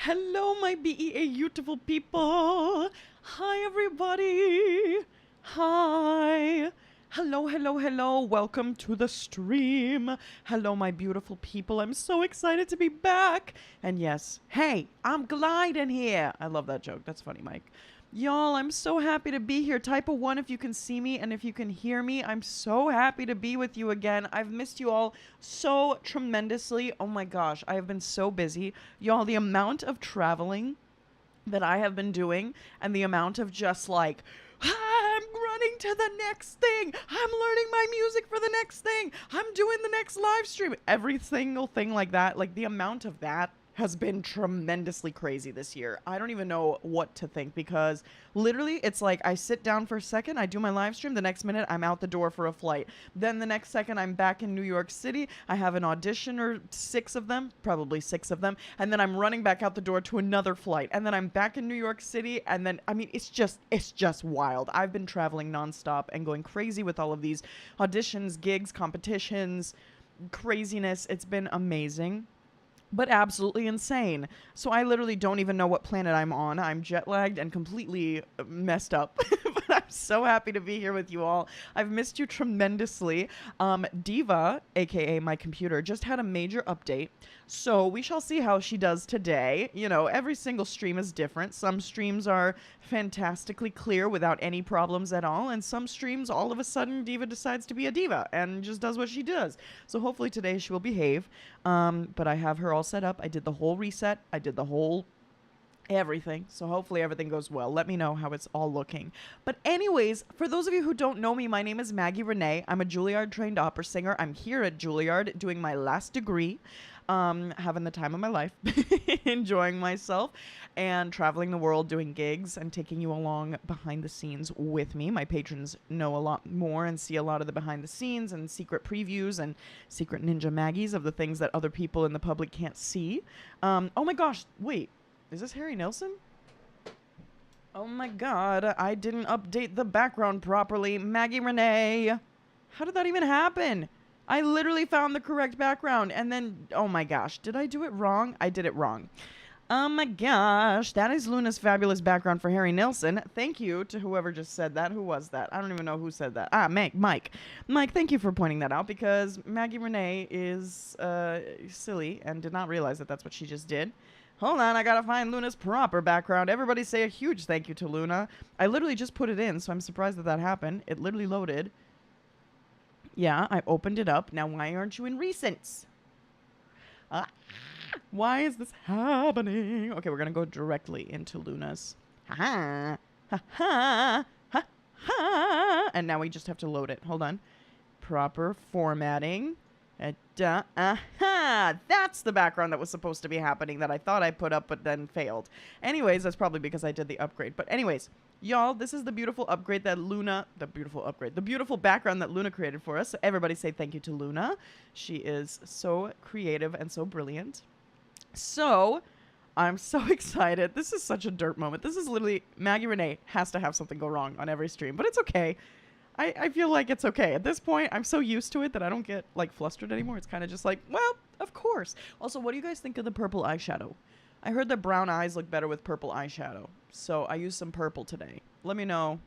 Hello, my beautiful people. Hi, everybody. Hi. Hello, hello, hello. Welcome to the stream. Hello, my beautiful people. I'm so excited to be back. And yes, hey, I'm gliding here. I love that joke. That's funny, Mike. Y'all, I'm so happy to be here. Type a 1 if you can see me and if you can hear me. I'm so happy to be with you again. I've missed you all so tremendously. Oh my gosh, I have been so busy. Y'all, the amount of traveling that I have been doing and the amount of just like, I'm running to the next thing. I'm learning my music for the next thing. I'm doing the next live stream. Every single thing like that, like the amount of that has been tremendously crazy this year. I don't even know what to think because literally it's like I sit down for a second, I do my live stream, the next minute I'm out the door for a flight. Then the next second I'm back in New York City, I have an audition or 6 of them, probably 6 of them, and then I'm running back out the door to another flight. And then I'm back in New York City and then, I mean, it's just wild. I've been traveling nonstop and going crazy with all of these auditions, gigs, competitions, craziness. It's been amazing. But absolutely insane. So I literally don't even know what planet I'm on. I'm jet lagged and completely messed up. But I'm so happy to be here with you all. I've missed you tremendously. Diva, aka my computer, just had a major update. So we shall see how she does today. You know, every single stream is different. Some streams are fantastically clear without any problems at all. And some streams, all of a sudden, Diva decides to be a diva and just does what she does. So hopefully today she will behave. But I have her all set up. I did the whole reset. I did the whole everything. So hopefully everything goes well. Let me know how it's all looking. But anyways, for those of you who don't know me, my name is Maggie Reneé. I'm a Juilliard trained opera singer. I'm here at Juilliard doing my last degree. Having the time of my life, enjoying myself and traveling the world doing gigs and taking you along behind the scenes with me. My patrons know a lot more and see a lot of the behind the scenes and secret previews and secret ninja Maggies of the things that other people in the public can't see. Oh my gosh, wait, is this Harry Nilsson? Oh my god, I didn't update the background properly. Maggie Reneé. How did that even happen? I literally found the correct background and then, oh my gosh, did I do it wrong? I did it wrong. Oh my gosh, that is Luna's fabulous background for Harry Nilsson. Thank you to whoever just said that. Who was that? I don't even know who said that. Mike. Mike, thank you for pointing that out because Maggie Reneé is silly and did not realize that that's what she just did. Hold on, I gotta find Luna's proper background. Everybody say a huge thank you to Luna. I literally just put it in, so I'm surprised that that happened. It literally loaded. Yeah, I opened it up. Now, why aren't you in recents? Why is this happening? Okay, we're going to go directly into Luna's. Ha-ha. Ha-ha. Ha-ha. And now we just have to load it. Hold on. Proper formatting. That's the background that was supposed to be happening that I thought I put up but then failed. Anyways, that's probably because I did the upgrade. But anyways, y'all, this is the beautiful upgrade that Luna, the beautiful background that Luna created for us. So everybody say thank you to Luna. She is so creative and so brilliant. So I'm so excited. This is such a dirt moment. This is literally, Maggie Reneé has to have something go wrong on every stream, but it's okay. I feel like it's okay. At this point, I'm so used to it that I don't get, like, flustered anymore. It's kind of just like, well, of course. Also, what do you guys think of the purple eyeshadow? I heard that brown eyes look better with purple eyeshadow. So I used some purple today. Let me know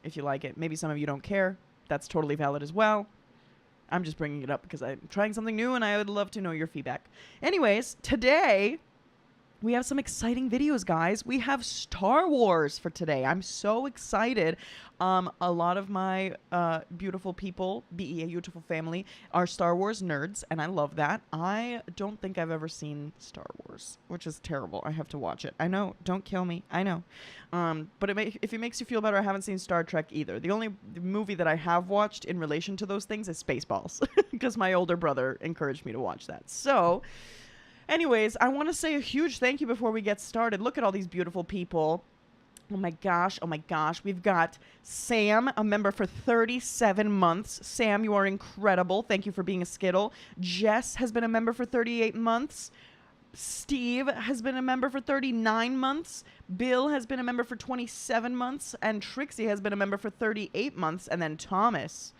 if you like it. Maybe some of you don't care. That's totally valid as well. I'm just bringing it up because I'm trying something new and I would love to know your feedback. Anyways, today we have some exciting videos, guys. We have Star Wars for today. I'm so excited. A lot of my beautiful people, BEA beautiful family, are Star Wars nerds, and I love that. I don't think I've ever seen Star Wars, which is terrible. I have to watch it. I know. Don't kill me. I know. But if it makes you feel better, I haven't seen Star Trek either. The only movie that I have watched in relation to those things is Spaceballs, because my older brother encouraged me to watch that. So anyways, I want to say a huge thank you before we get started. Look at all these beautiful people. Oh my gosh. Oh my gosh. We've got Sam, a member for 37 months. Sam, you are incredible. Thank you for being a Skittle. Jess has been a member for 38 months. Steve has been a member for 39 months. Bill has been a member for 27 months. And Trixie has been a member for 38 months. And then Thomas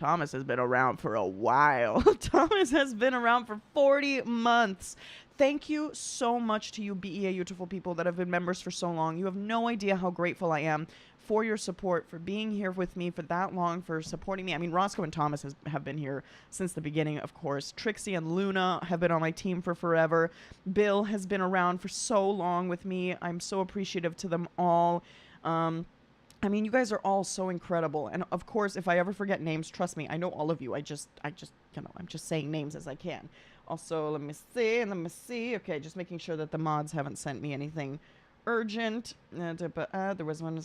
has been around for a while. Thomas has been around for 40 months. Thank you so much to you BEA Beautiful people that have been members for so long. You have no idea how grateful I am for your support, for being here with me for that long, for supporting me. I mean, Roscoe and Thomas have been here since the beginning, of course. Trixie and Luna have been on my team for forever. Bill has been around for so long with me. I'm so appreciative to them all. I mean, you guys are all so incredible. And of course, if I ever forget names, trust me, I know all of you. I just, I'm just saying names as I can. Also, let me see. Okay, just making sure that the mods haven't sent me anything urgent. There was one.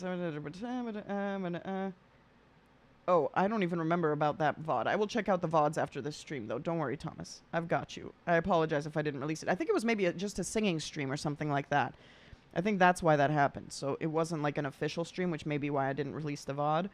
Oh, I don't even remember about that VOD. I will check out the VODs after this stream, though. Don't worry, Thomas. I've got you. I apologize if I didn't release it. I think it was maybe just a singing stream or something like that. I think that's why that happened. So it wasn't like an official stream, which may be why I didn't release the VOD.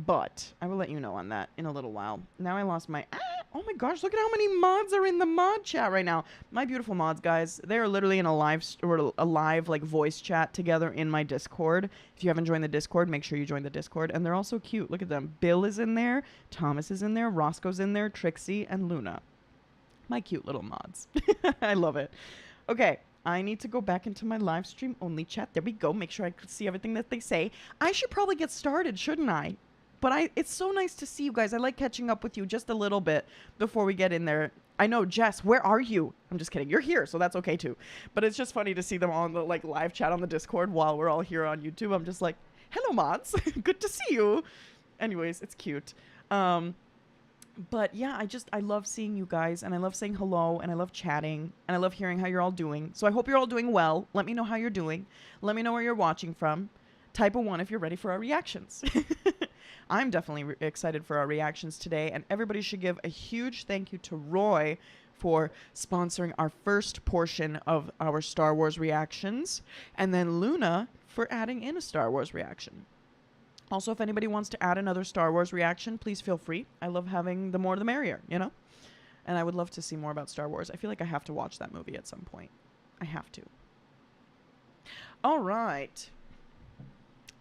But I will let you know on that in a little while. Now I lost my... Oh my gosh, look at how many mods are in the mod chat right now. My beautiful mods, guys. They are literally in a live like voice chat together in my Discord. If you haven't joined the Discord, make sure you join the Discord. And they're all so cute. Look at them. Bill is in there. Thomas is in there. Roscoe's in there. Trixie and Luna. My cute little mods. I love it. Okay. I need to go back into my live stream only chat. There we go. Make sure I can see everything that they say. I should probably get started, shouldn't I? But it's so nice to see you guys. I like catching up with you just a little bit before we get in there. I know, Jess, where are you? I'm just kidding. You're here, so that's okay too. But it's just funny to see them on the like live chat on the Discord while we're all here on YouTube. I'm just like, hello, mods. Good to see you. Anyways, it's cute. But yeah, I love seeing you guys, and I love saying hello, and I love chatting, and I love hearing how you're all doing. So I hope you're all doing well. Let me know how you're doing. Let me know where you're watching from. Type a 1 if you're ready for our reactions. I'm definitely excited for our reactions today, and everybody should give a huge thank you to Roy for sponsoring our first portion of our Star Wars reactions, and then Luna for adding in a Star Wars reaction. Also, if anybody wants to add another Star Wars reaction, please feel free. I love having the more the merrier, you know? And I would love to see more about Star Wars. I feel like I have to watch that movie at some point. I have to. All right.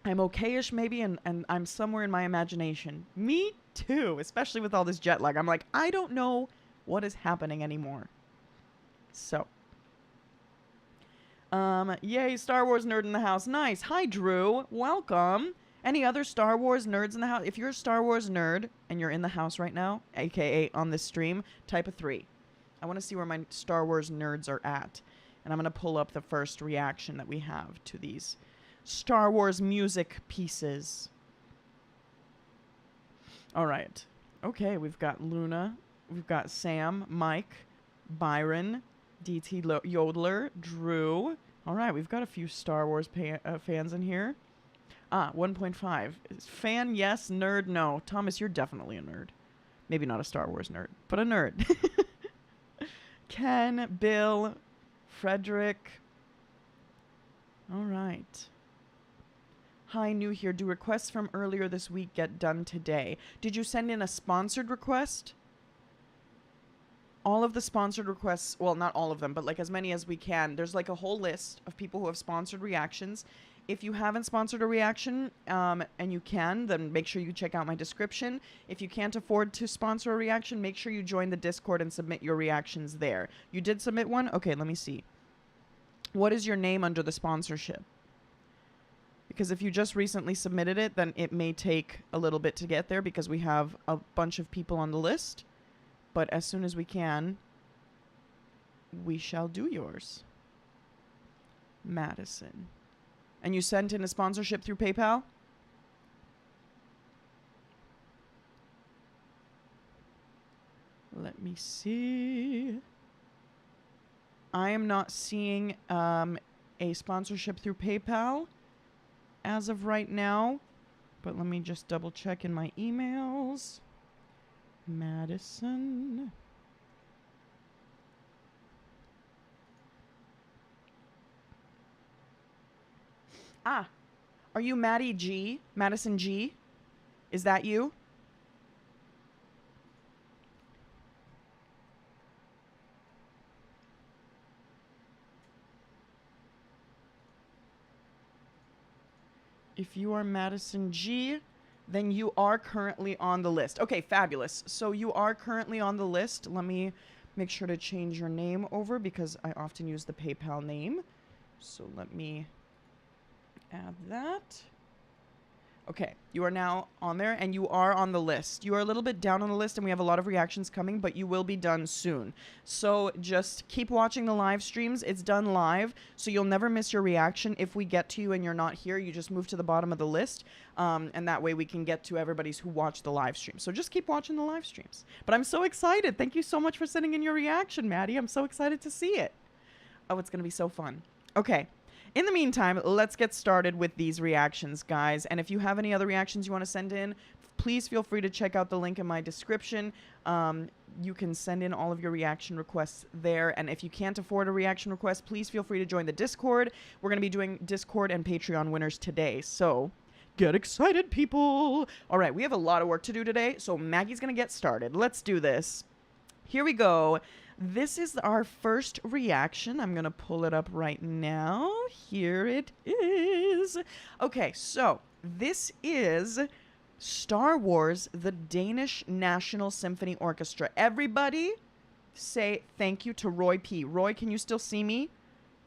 I'm okay-ish maybe, and I'm somewhere in my imagination. Me too, especially with all this jet lag. I'm like, I don't know what is happening anymore. So. Yay, Star Wars nerd in the house. Nice. Hi, Drew. Welcome. Any other Star Wars nerds in the house? If you're a Star Wars nerd and you're in the house right now, aka on this stream, type a 3. I want to see where my Star Wars nerds are at. And I'm going to pull up the first reaction that we have to these Star Wars music pieces. All right. Okay, we've got Luna. We've got Sam, Mike, Byron, DT Yodeler, Drew. All right, we've got a few Star Wars fans in here. 1.5. Fan, yes. Nerd, no. Thomas, you're definitely a nerd. Maybe not a Star Wars nerd, but a nerd. Ken, Bill, Frederick. All right. Hi, new here. Do requests from earlier this week get done today? Did you send in a sponsored request? All of the sponsored requests, well, not all of them, but like as many as we can. There's like a whole list of people who have sponsored reactions. If you haven't sponsored a reaction, and you can, then make sure you check out my description. If you can't afford to sponsor a reaction, make sure you join the Discord and submit your reactions there. You did submit one? Okay, let me see. What is your name under the sponsorship? Because if you just recently submitted it, then it may take a little bit to get there because we have a bunch of people on the list. But as soon as we can, we shall do yours. Madison. And you sent in a sponsorship through PayPal? Let me see. I am not seeing a sponsorship through PayPal as of right now. But let me just double check in my emails. Madison. Ah, are you Maddie G? Madison G? Is that you? If you are Madison G, then you are currently on the list. Okay, fabulous. So you are currently on the list. Let me make sure to change your name over because I often use the PayPal name. So let me add that. Okay, you are now on there and you are on the list. You are a little bit down on the list and we have a lot of reactions coming, but you will be done soon. So just keep watching the live streams. It's done live, so you'll never miss your reaction. If we get to you and you're not here, you just move to the bottom of the list, and that way we can get to everybody's who watched the live stream. So just keep watching the live streams. But I'm so excited. Thank you so much for sending in your reaction, Maddie. I'm so excited to see it. Oh, it's going to be so fun. Okay. In the meantime, let's get started with these reactions, guys. And if you have any other reactions you want to send in, please feel free to check out the link in my description. You can send in all of your reaction requests there. And if you can't afford a reaction request, please feel free to join the Discord. We're going to be doing Discord and Patreon winners today. So get excited, people. All right, we have a lot of work to do today. So Maggie's going to get started. Let's do this. Here we go. This is our first reaction. I'm going to pull it up right now. Here it is. Okay, so this is Star Wars, the Danish National Symphony Orchestra. Everybody say thank you to Roy P. Roy, can you still see me?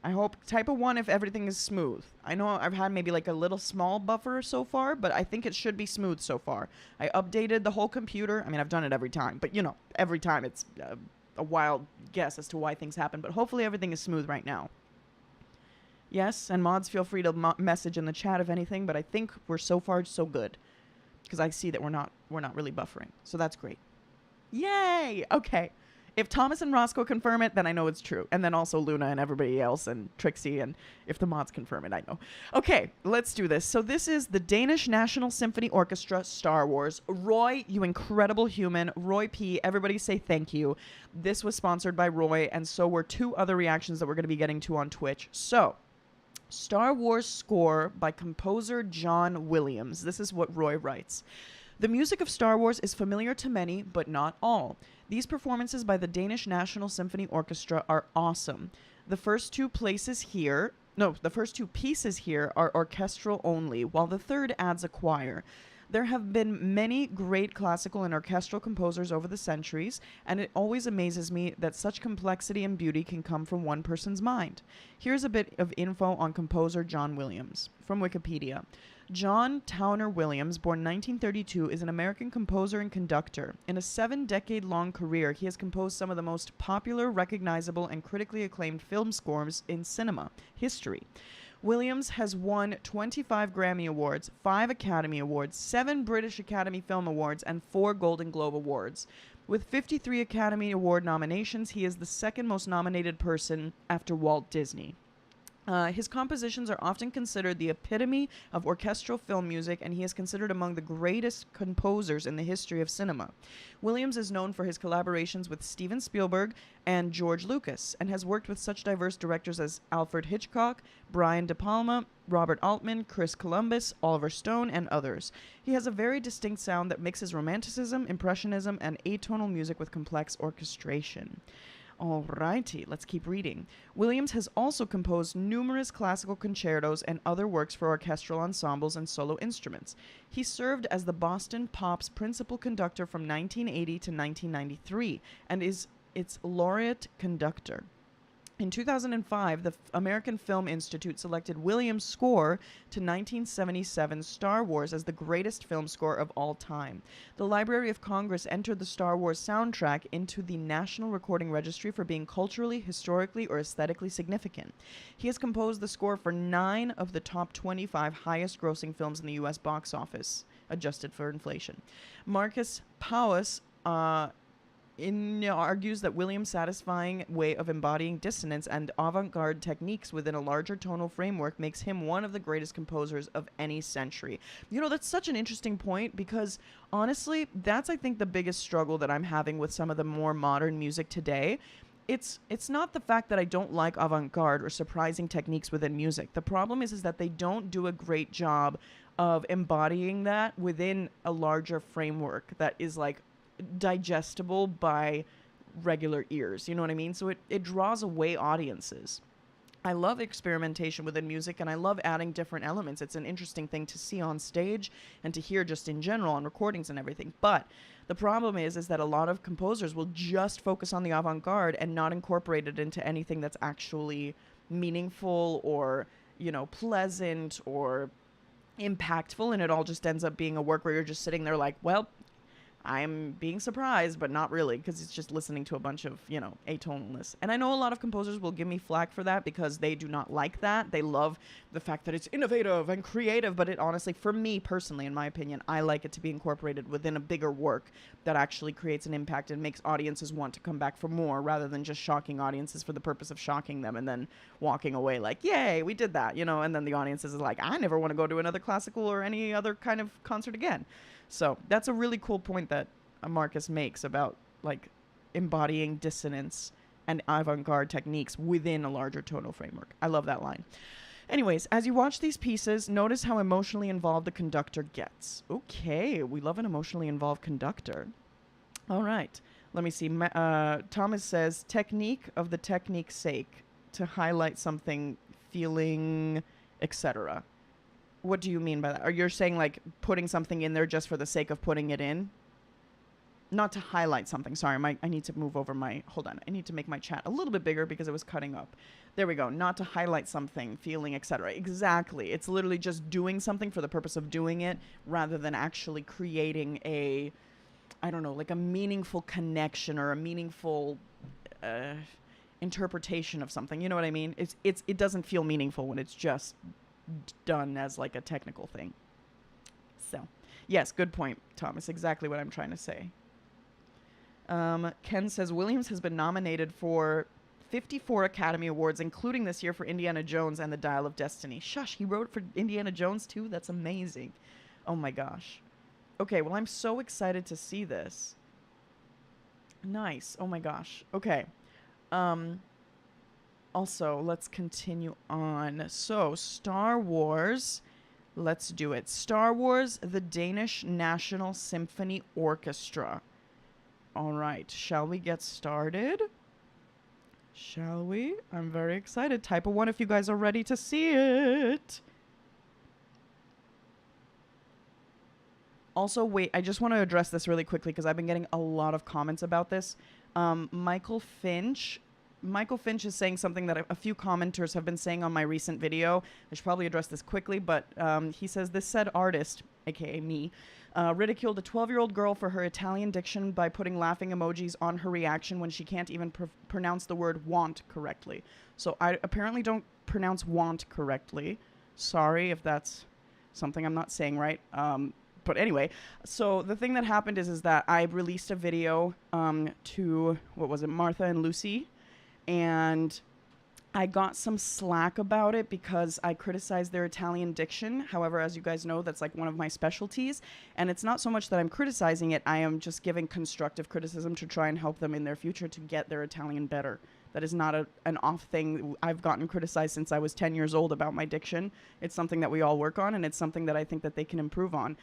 I hope. Type a 1 if everything is smooth. I know I've had maybe like a little small buffer so far, but I think it should be smooth so far. I updated the whole computer. I mean, I've done it every time, but you know, every time it's a wild guess as to why things happen, but hopefully everything is smooth right now. Yes, and mods, feel free to message in the chat if anything, but I think we're so far so good because I see that we're not really buffering, so that's great. Yay! Okay. If Thomas and Roscoe confirm it, then I know it's true. And then also Luna and everybody else and Trixie, and if the mods confirm it, I know. Okay, let's do this. So this is the Danish National Symphony Orchestra, Star Wars. Roy, you incredible human. Roy P, everybody say thank you. This was sponsored by Roy, and so were 2 other reactions that we're going to be getting to on Twitch. So, Star Wars score by composer John Williams. This is what Roy writes. The music of Star Wars is familiar to many, but not all. These performances by the Danish National Symphony Orchestra are awesome. The first 2 pieces here are orchestral only, while the third adds a choir. There have been many great classical and orchestral composers over the centuries, and it always amazes me that such complexity and beauty can come from one person's mind. Here's a bit of info on composer John Williams from Wikipedia. John Towner Williams, born 1932, is an American composer and conductor. In a 7-decade-long career, he has composed some of the most popular, recognizable, and critically acclaimed film scores in cinema history. Williams has won 25 Grammy Awards, 5 Academy Awards, 7 British Academy Film Awards, and 4 Golden Globe Awards. With 53 Academy Award nominations, he is the second most nominated person after Walt Disney. His compositions are often considered the epitome of orchestral film music, and he is considered among the greatest composers in the history of cinema. Williams is known for his collaborations with Steven Spielberg and George Lucas, and has worked with such diverse directors as Alfred Hitchcock, Brian De Palma, Robert Altman, Chris Columbus, Oliver Stone, and others. He has a very distinct sound that mixes romanticism, impressionism, and atonal music with complex orchestration. Alrighty, let's keep reading. Williams has also composed numerous classical concertos and other works for orchestral ensembles and solo instruments. He served as the Boston Pop's principal conductor from 1980 to 1993 and is its laureate conductor. In 2005, the American Film Institute selected Williams' score to 1977's Star Wars as the greatest film score of all time. The Library of Congress entered the Star Wars soundtrack into the National Recording Registry for being culturally, historically, or aesthetically significant. He has composed the score for 9 of the top 25 highest-grossing films in the U.S. box office, adjusted for inflation. Marcus Powys argues that Williams' satisfying way of embodying dissonance and avant-garde techniques within a larger tonal framework makes him one of the greatest composers of any century. You know, that's such an interesting point because, honestly, that's, I think, the biggest struggle that I'm having with some of the more modern music today. It's not the fact that I don't like avant-garde or surprising techniques within music. The problem is that they don't do a great job of embodying that within a larger framework that is, like, digestible by regular ears, you know what I mean? So it draws away audiences. I love experimentation within music, and I love adding different elements. It's an interesting thing to see on stage and to hear just in general on recordings and everything. But The problem is that a lot of composers will just focus on the avant-garde and not incorporate it into anything that's actually meaningful or, you know, pleasant or impactful, and it all just ends up being a work where you're just sitting there like, well, I'm being surprised, but not really, because it's just listening to a bunch of, you know, atonalness. And I know a lot of composers will give me flack for that because they do not like that. They love the fact that it's innovative and creative, but it honestly, for me personally, in my opinion, I like it to be incorporated within a bigger work that actually creates an impact and makes audiences want to come back for more, rather than just shocking audiences for the purpose of shocking them and then walking away like, yay, we did that, you know, and then the audiences is like, I never want to go to another classical or any other kind of concert again. So that's a really cool point that Marcus makes about like embodying dissonance and avant-garde techniques within a larger tonal framework. I love that line. Anyways, as you watch these pieces, notice how emotionally involved the conductor gets. Okay, we love an emotionally involved conductor. All right, let me see. Thomas says, technique of the technique's sake, to highlight something, feeling, etc. What do you mean by that? Are you saying like putting something in there just for the sake of putting it in? Not to highlight something. Sorry, I need to move over my... Hold on. I need to make my chat a little bit bigger because it was cutting up. There we go. Not to highlight something, feeling, etc. Exactly. It's literally just doing something for the purpose of doing it rather than actually creating a, I don't know, like a meaningful connection or a meaningful interpretation of something. You know what I mean? It doesn't feel meaningful when it's just done as like a technical thing. So, yes, good point, Thomas. Exactly what I'm trying to say. Ken says Williams has been nominated for 54 Academy Awards, including this year for Indiana Jones and the Dial of Destiny. Shush, he wrote for Indiana Jones too? That's amazing. Oh my gosh. Okay, well, I'm so excited to see this. Nice. Oh my gosh. Okay. Also, let's continue on. So, Star Wars. Let's do it. Star Wars, the Danish National Symphony Orchestra. All right. Shall we get started? Shall we? I'm very excited. Type a 1 if you guys are ready to see it. Also, wait, I just want to address this really quickly because I've been getting a lot of comments about this. Michael Finch is saying something that a few commenters have been saying on my recent video. I should probably address this quickly, but he says, this said artist, aka me, ridiculed a 12-year-old girl for her Italian diction by putting laughing emojis on her reaction when she can't even pronounce the word want correctly. So I apparently don't pronounce want correctly. Sorry if that's something I'm not saying right. But anyway, so the thing that happened is that I released a video to, what was it, Martha and Lucy, and I got some slack about it because I criticized their Italian diction. However, as you guys know, that's like one of my specialties. And it's not so much that I'm criticizing it. I am just giving constructive criticism to try and help them in their future to get their Italian better. That is not an off thing. I've gotten criticized since I was 10 years old about my diction. It's something that we all work on, and it's something that I think that they can improve on.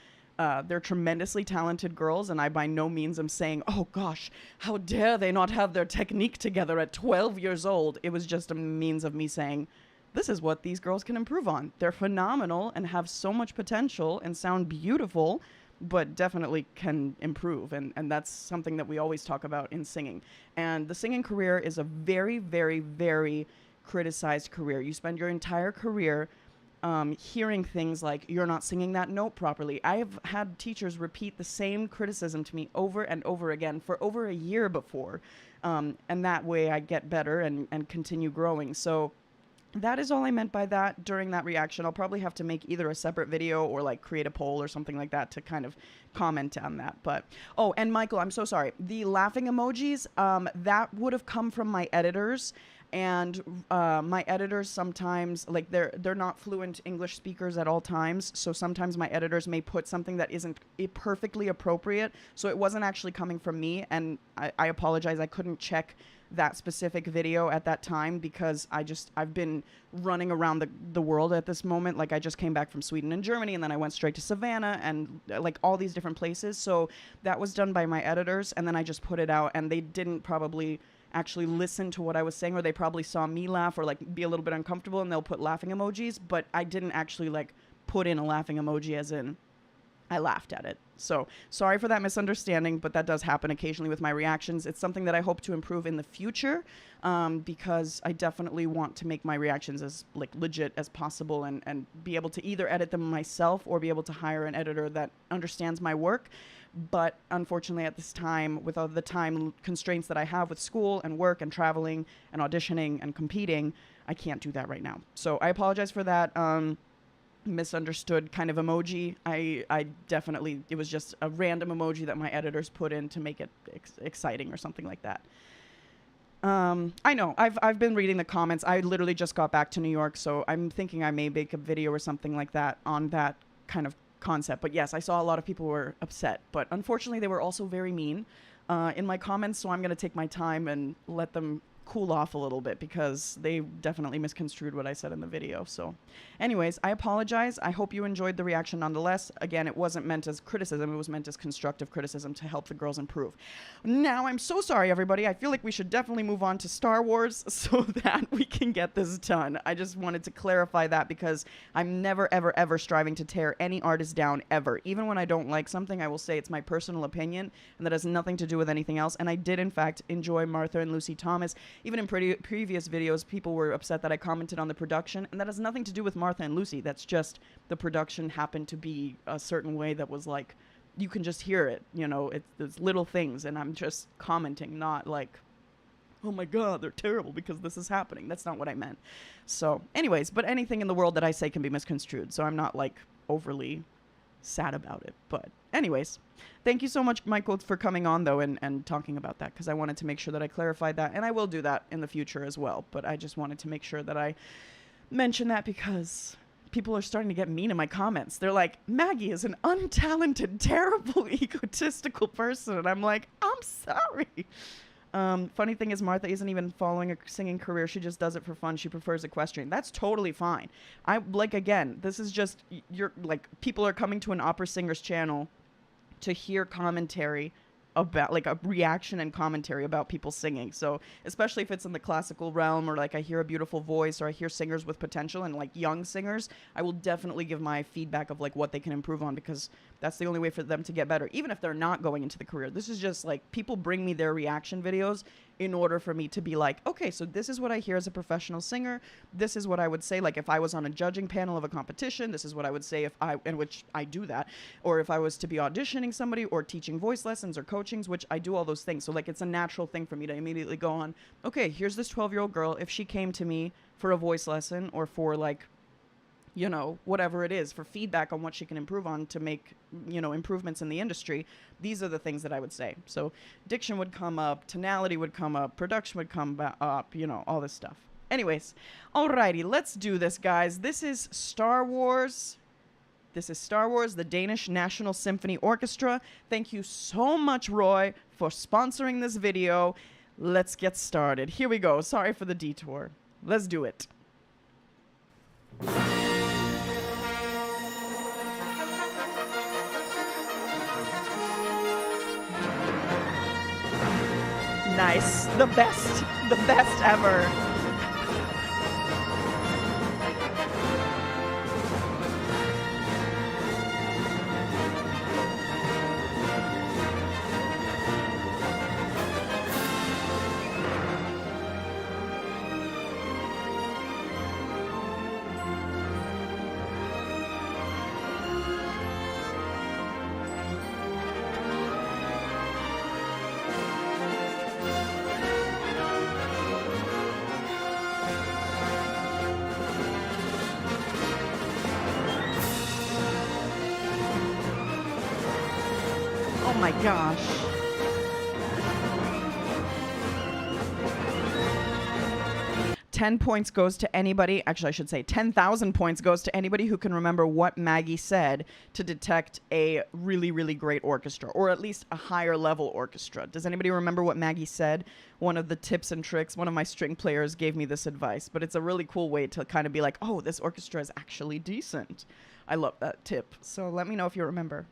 They're tremendously talented girls, and I by no means am saying, oh gosh, how dare they not have their technique together at 12 years old. It was just a means of me saying, this is what these girls can improve on. They're phenomenal and have so much potential and sound beautiful, but definitely can improve. And that's something that we always talk about in singing. And the singing career is a very, very, very criticized career. You spend your entire career hearing things like, you're not singing that note properly. I have had teachers repeat the same criticism to me over and over again for over a year before. And that way I get better and continue growing. So that is all I meant by that during that reaction. I'll probably have to make either a separate video or like create a poll or something like that to kind of comment on that. But, oh, and Michael, I'm so sorry. The laughing emojis, that would have come from my editors. And my editors sometimes, like, they're not fluent English speakers at all times, so sometimes my editors may put something that isn't perfectly appropriate, so it wasn't actually coming from me, and I apologize, I couldn't check that specific video at that time because I've been running around the world at this moment. Like, I just came back from Sweden and Germany, and then I went straight to Savannah and like all these different places, so that was done by my editors, and then I just put it out, and they didn't probably actually listen to what I was saying, or they probably saw me laugh or like be a little bit uncomfortable and they'll put laughing emojis, but I didn't actually like put in a laughing emoji as in I laughed at it. So sorry for that misunderstanding, but that does happen occasionally with my reactions. It's something that I hope to improve in the future, because I definitely want to make my reactions as like legit as possible, and be able to either edit them myself or be able to hire an editor that understands my work. But unfortunately at this time, with all the time constraints that I have with school and work and traveling and auditioning and competing, I can't do that right now. So I apologize for that. Misunderstood kind of emoji. I definitely, it was just a random emoji that my editors put in to make it exciting or something like that. I know I've been reading the comments. I literally just got back to New York, so I'm thinking I may make a video or something like that on that kind of concept. But yes, I saw a lot of people were upset, but unfortunately they were also very mean in my comments, so I'm going to take my time and let them cool off a little bit, because they definitely misconstrued what I said in the video. So anyways, I apologize. I hope you enjoyed the reaction nonetheless. Again, it wasn't meant as criticism. It was meant as constructive criticism to help the girls improve. Now, I'm so sorry, everybody. I feel like we should definitely move on to Star Wars so that we can get this done. I just wanted to clarify that, because I'm never, ever, ever striving to tear any artist down, ever. Even when I don't like something, I will say it's my personal opinion, and that has nothing to do with anything else. And I did, in fact, enjoy Martha and Lucy Thomas. Even in previous videos, people were upset that I commented on the production, and that has nothing to do with Martha and Lucy. That's just the production happened to be a certain way that was like, you can just hear it, you know, it's little things, and I'm just commenting, not like, oh my god, they're terrible because this is happening. That's not what I meant. So anyways, but anything in the world that I say can be misconstrued, so I'm not like overly sad about it. But anyways, thank you so much, Michael, for coming on though and talking about that, because I wanted to make sure that I clarified that, and I will do that in the future as well. But I just wanted to make sure that I mention that, because people are starting to get mean in my comments. They're like, Maggie is an untalented, terrible, egotistical person, and I'm like, I'm sorry. Funny thing is, Martha isn't even following a singing career. She just does it for fun. She prefers equestrian. That's totally fine. I like, again, this is just, you're like, people are coming to an opera singer's channel to hear commentary about, like, a reaction and commentary about people singing. So especially if it's in the classical realm, or like I hear a beautiful voice, or I hear singers with potential and like young singers, I will definitely give my feedback of like what they can improve on, because that's the only way for them to get better, even if they're not going into the career. This is just like, people bring me their reaction videos in order for me to be like, okay, so this is what I hear as a professional singer. This is what I would say, like, if I was on a judging panel of a competition, this is what I would say if I, in which I do that, or if I was to be auditioning somebody or teaching voice lessons or coachings, which I do all those things. So like, it's a natural thing for me to immediately go on, okay, here's this 12-year-old girl. If she came to me for a voice lesson, or for like, you know, whatever it is, for feedback on what she can improve on to make, you know, improvements in the industry, these are the things that I would say. So diction would come up, tonality would come up, production would come up, you know, all this stuff. Anyways, alrighty, let's do this, guys. This is Star Wars. This is Star Wars, the Danish National Symphony Orchestra. Thank you so much, Roy, for sponsoring this video. Let's get started. Here we go. Sorry for the detour. Let's do it. Nice. The best ever. Oh my gosh. $10 goes to anybody, actually I should say 10,000 points goes to anybody who can remember what Maggie said to detect a really, really great orchestra, or at least a higher level orchestra. Does anybody remember what Maggie said? One of the tips and tricks, one of my string players gave me this advice, but it's a really cool way to kind of be like, oh, this orchestra is actually decent. I love that tip. So let me know if you remember.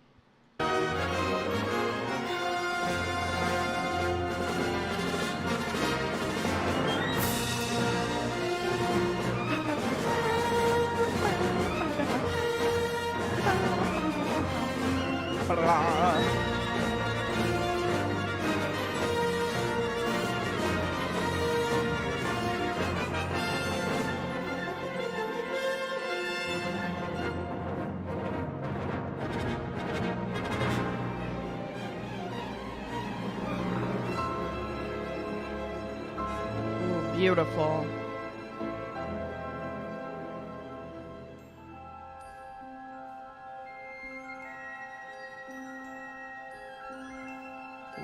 Beautiful.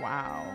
Wow.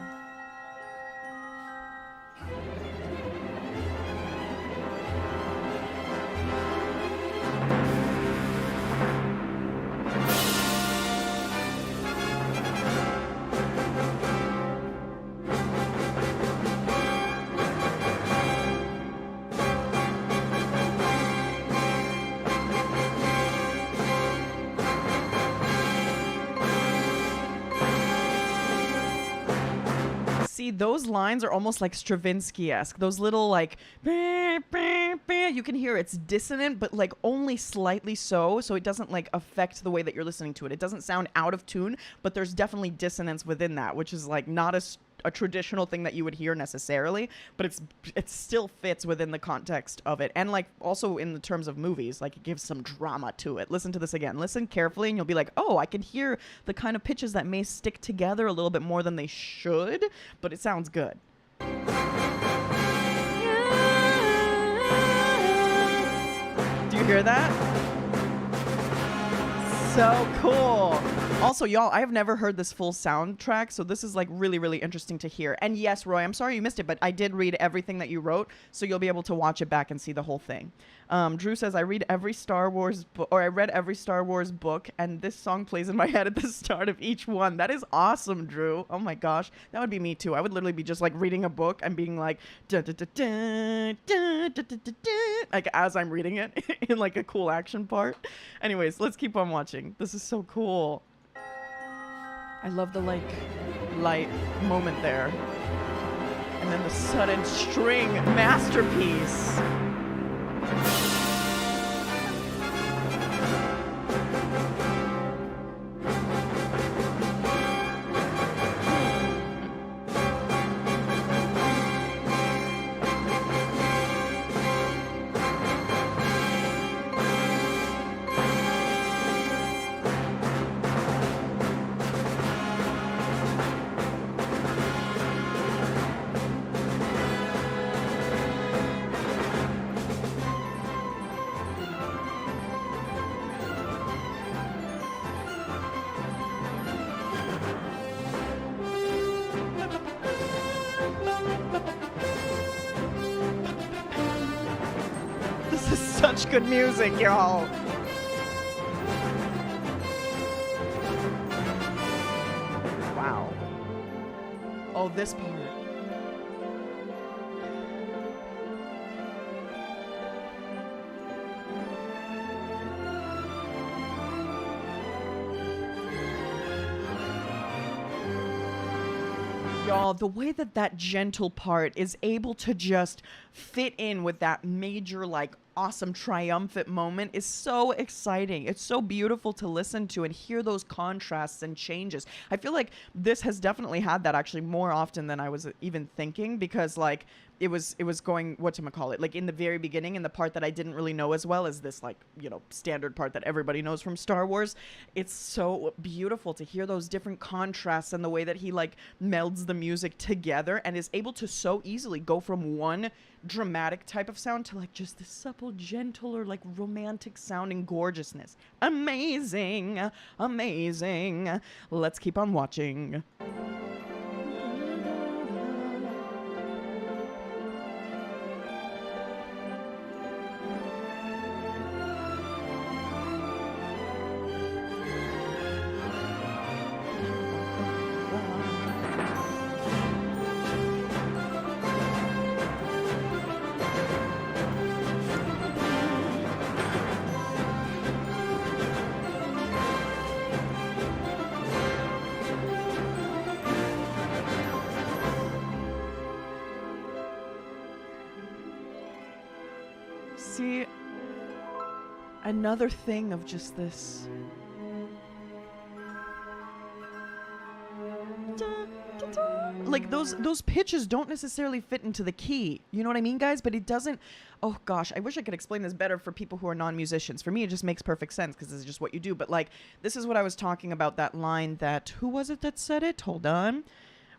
See, those lines are almost like Stravinsky-esque. Those little like, you can hear it's dissonant, but like only slightly so it doesn't like affect the way that you're listening to it. It doesn't sound out of tune, but there's definitely dissonance within that, which is like not a traditional thing that you would hear necessarily, but it still fits within the context of it. And like also in the terms of movies, like it gives some drama to it. Listen to this again. Listen carefully and you'll be like, oh, I can hear the kind of pitches that may stick together a little bit more than they should, but it sounds good. Do you hear that? So cool. Also, y'all, I have never heard this full soundtrack, so this is like really, really interesting to hear. And yes, Roy, I'm sorry you missed it, but I did read everything that you wrote, so you'll be able to watch it back and see the whole thing. Drew says, I read every Star Wars I read every Star Wars book, and this song plays in my head at the start of each one. That is awesome, Drew. Oh my gosh, that would be me too. I would literally be just like reading a book and being like, da, da, da, da, da, da, da, da, like as I'm reading it in like a cool action part. Anyways, let's keep on watching. This is so cool. I love the like light moment there. And then the sudden string masterpiece. Such good music, y'all. Wow. Oh, this part. Y'all, the way that gentle part is able to just fit in with that major, like, awesome triumphant moment is so exciting. It's so beautiful to listen to and hear those contrasts and changes. I feel like this has definitely had that actually more often than I was even thinking, because like it was going, whatchamacallit, like in the very beginning, in the part that I didn't really know as well as this, like, you know, standard part that everybody knows from Star Wars. It's so beautiful to hear those different contrasts and the way that he like melds the music together and is able to so easily go from one dramatic type of sound to like just this supple, gentle, or like romantic sounding gorgeousness. Amazing, amazing. Let's keep on watching. See, another thing of just this like those pitches don't necessarily fit into the key. You know what I mean, guys? But it doesn't. Oh gosh, I wish I could explain this better for people who are non-musicians. For me, it just makes perfect sense because this is just what you do. But like, this is what I was talking about. That line that who was it that said it? Hold on.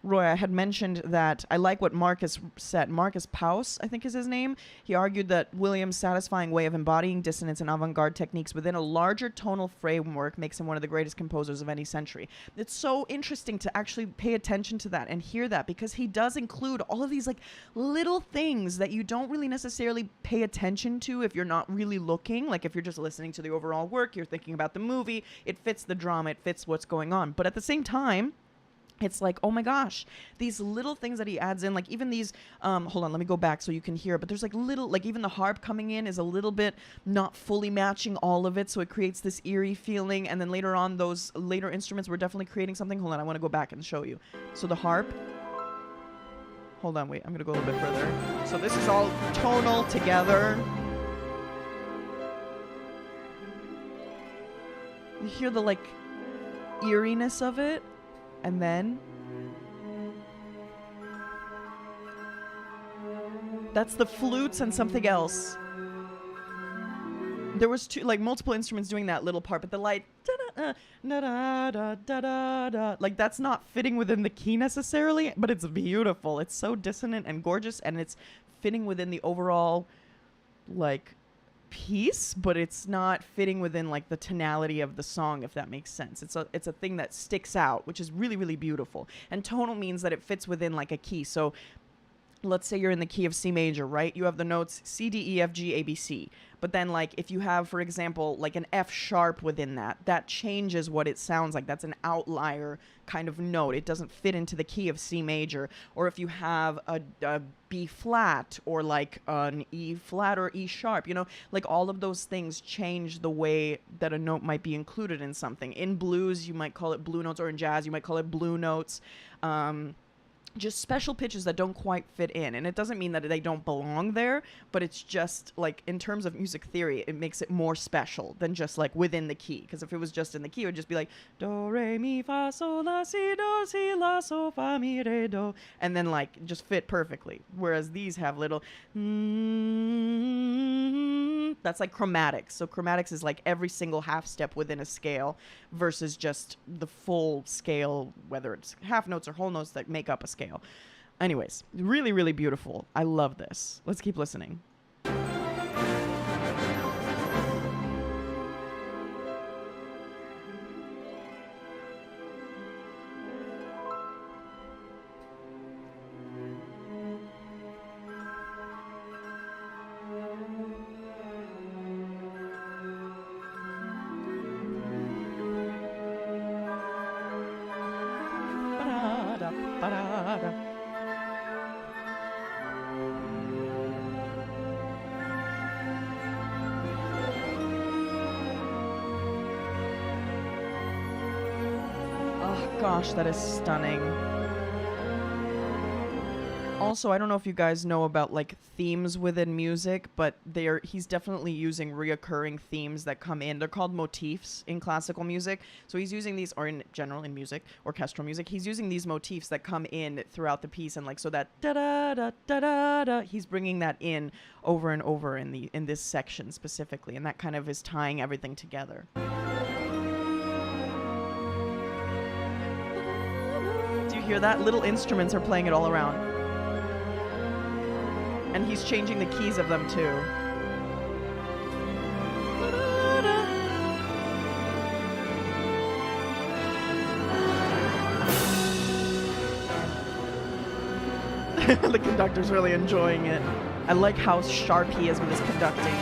Roy, I had mentioned that I like what Marcus said. Marcus Paus, I think is his name. He argued that Williams' satisfying way of embodying dissonance and avant-garde techniques within a larger tonal framework makes him one of the greatest composers of any century. It's so interesting to actually pay attention to that and hear that, because he does include all of these like little things that you don't really necessarily pay attention to if you're not really looking. Like if you're just listening to the overall work, you're thinking about the movie, it fits the drama, it fits what's going on. But at the same time, it's like, oh my gosh, these little things that he adds in, like even these, hold on, let me go back so you can hear, but there's like little, like even the harp coming in is a little bit not fully matching all of it, so it creates this eerie feeling, and then later on, those later instruments were definitely creating something. Hold on, I want to go back and show you. So the harp, hold on, wait, I'm going to go a little bit further. So this is all tonal together. You hear the like eeriness of it. And then that's the flutes and something else. There was multiple instruments doing that little part, but the light, like that's not fitting within the key necessarily, but it's beautiful. It's so dissonant and gorgeous, and it's fitting within the overall like piece, but it's not fitting within like the tonality of the song, if that makes sense. It's a thing that sticks out, which is really, really beautiful. And tonal means that it fits within like a key. So let's say you're in the key of C major, right? You have the notes C, D, E, F, G, A, B, C. But then like if you have, for example, like an F sharp within that, that changes what it sounds like. That's an outlier kind of note. It doesn't fit into the key of C major. Or if you have a B flat or like an E flat or E sharp, you know, like all of those things change the way that a note might be included in something. In blues, you might call it blue notes, or in jazz, you might call it blue notes. Just special pitches that don't quite fit in. And it doesn't mean that they don't belong there, but it's just like in terms of music theory, it makes it more special than just like within the key. Because if it was just in the key, it would just be like do, re, mi, fa, sol, la, si, do, si, la, so, fa, mi, re, do, and then like just fit perfectly. Whereas these have little that's like chromatics. So chromatics is like every single half step within a scale versus just the full scale, whether it's half notes or whole notes that make up a scale. Anyways, really, really beautiful. I love this. Let's keep listening. Gosh, that is stunning. Also, I don't know if you guys know about like themes within music, but he's definitely using reoccurring themes that come in. They're called motifs in classical music. So he's using these, or in general in music, orchestral music, he's using these motifs that come in throughout the piece, and like so that da da da da da da, he's bringing that in over and over in this section specifically, and that kind of is tying everything together. Hear that? Little instruments are playing it all around. And he's changing the keys of them too. The conductor's really enjoying it. I like how sharp he is with his conducting.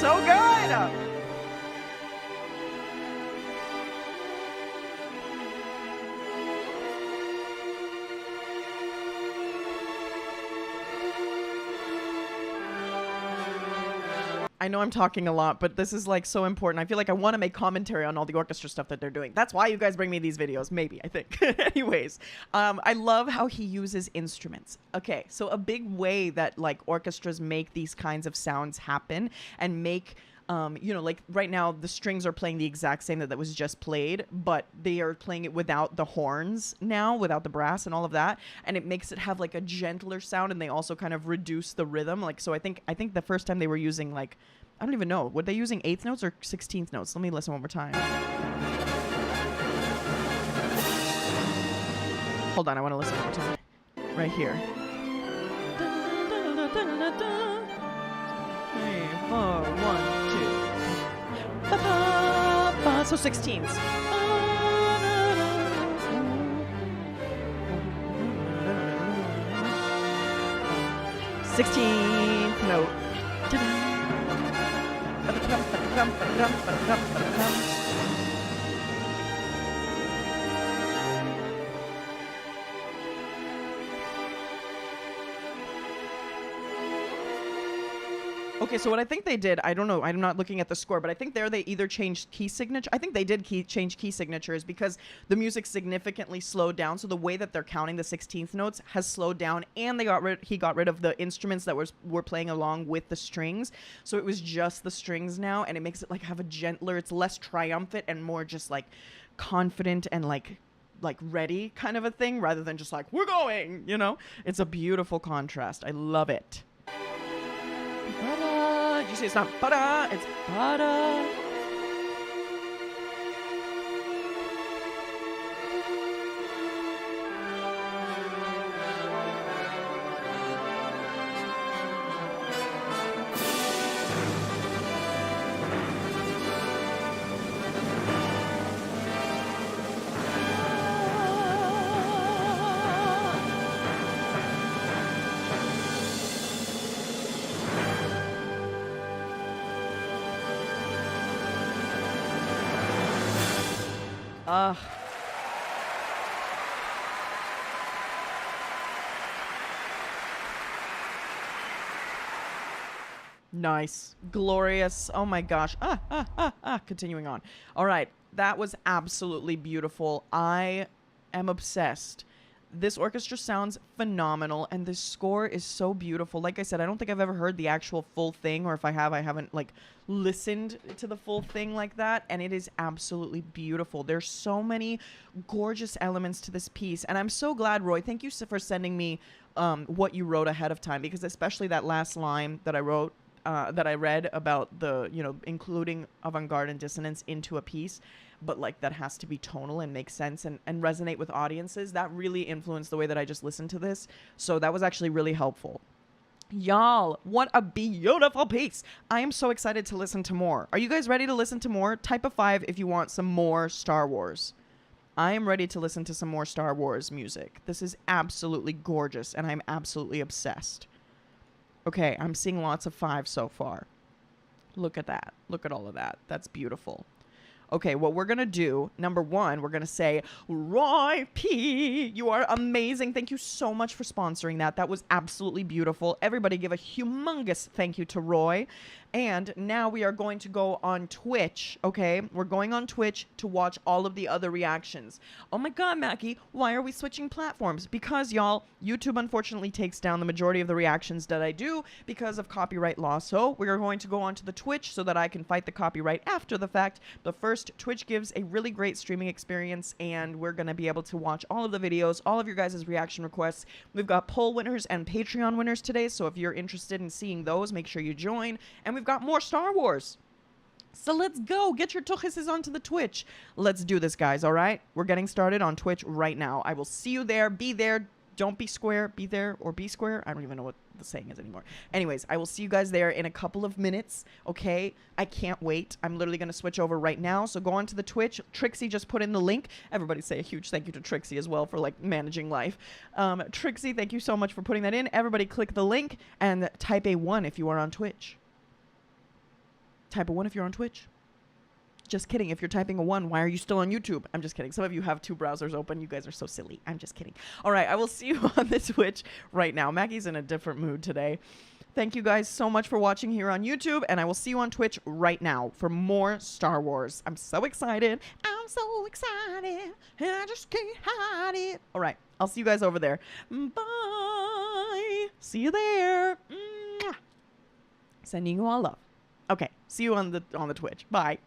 so good. I know I'm talking a lot, but this is like so important. I feel like I want to make commentary on all the orchestra stuff that they're doing. That's why you guys bring me these videos, maybe, I think. Anyways, I love how he uses instruments. Okay, so a big way that like orchestras make these kinds of sounds happen and make you know, like right now the strings are playing the exact same that was just played, but they are playing it without the horns now, without the brass and all of that, and it makes it have like a gentler sound, and they also kind of reduce the rhythm. Like, so I think the first time they were using like, I don't even know, were they using 8th notes or 16th notes? Let me listen one more time. Hold on, I want to listen one more time. Right here. 3, 4, 1, 2. Ba-ba-ba. So 16s. 16th note. Okay, so what I think they did, I don't know, I'm not looking at the score, but I think there they either changed key signature. I think they did change key signatures because the music significantly slowed down. So the way that they're counting the 16th notes has slowed down, and he got rid of the instruments that were playing along with the strings. So it was just the strings now, and it makes it like have a gentler, it's less triumphant and more just like confident and like ready kind of a thing, rather than just like, we're going, you know? It's a beautiful contrast. I love it. Ba-da. Did you say it's not ba-da? It's ba-da. Nice. Glorious. Oh my gosh. Continuing on. All right. That was absolutely beautiful. I am obsessed. This orchestra sounds phenomenal, and this score is so beautiful. Like I said, I don't think I've ever heard the actual full thing, or if I have, I haven't like listened to the full thing like that, and it is absolutely beautiful. There's so many gorgeous elements to this piece, and I'm so glad, Roy, thank you for sending me what you wrote ahead of time, because especially that last line that I wrote, that I read about the, you know, including avant-garde and dissonance into a piece, but like that has to be tonal and make sense and resonate with audiences. That really influenced the way that I just listened to this. So that was actually really helpful. Y'all, what a beautiful piece. I am so excited to listen to more. Are you guys ready to listen to more? Type a 5 if you want some more Star Wars. I am ready to listen to some more Star Wars music. This is absolutely gorgeous, and I'm absolutely obsessed. Okay, I'm seeing lots of 5 so far. Look at that. Look at all of that. That's beautiful. Okay, what we're going to do, number 1, we're going to say, Roy P., you are amazing. Thank you so much for sponsoring that. That was absolutely beautiful. Everybody give a humongous thank you to Roy. And now we are going to go on Twitch, okay? We're going on Twitch to watch all of the other reactions. Oh my God, Maggie, why are we switching platforms? Because, y'all, YouTube unfortunately takes down the majority of the reactions that I do because of copyright law. So we are going to go onto the Twitch so that I can fight the copyright after the fact. But first, Twitch gives a really great streaming experience, and we're going to be able to watch all of the videos, all of your guys' reaction requests. We've got poll winners and Patreon winners today, so if you're interested in seeing those, make sure you join. And we've got more Star Wars. So let's go. Get your tuchises onto the Twitch. Let's do this, guys, all right? We're getting started on Twitch right now. I will see you there. Be there. Don't be square. Be there or be square. I don't even know what the saying is anymore. Anyways, I will see you guys there in a couple of minutes, okay? I can't wait. I'm literally going to switch over right now. So go on to the Twitch. Trixie just put in the link. Everybody say a huge thank you to Trixie as well for, like, managing life. Trixie, thank you so much for putting that in. Everybody click the link and type a 1 if you are on Twitch. Type a 1 if you're on Twitch. Just kidding. If you're typing a 1, why are you still on YouTube? I'm just kidding. Some of you have 2 browsers open. You guys are so silly. I'm just kidding. All right, I will see you on the Twitch right now. Maggie's in a different mood today. Thank you guys so much for watching here on YouTube, and I will see you on Twitch right now for more Star Wars. I'm so excited. I'm so excited. And I just can't hide it. All right, I'll see you guys over there. Bye. See you there. Mwah. Sending you all love. Okay, see you on the Twitch. Bye.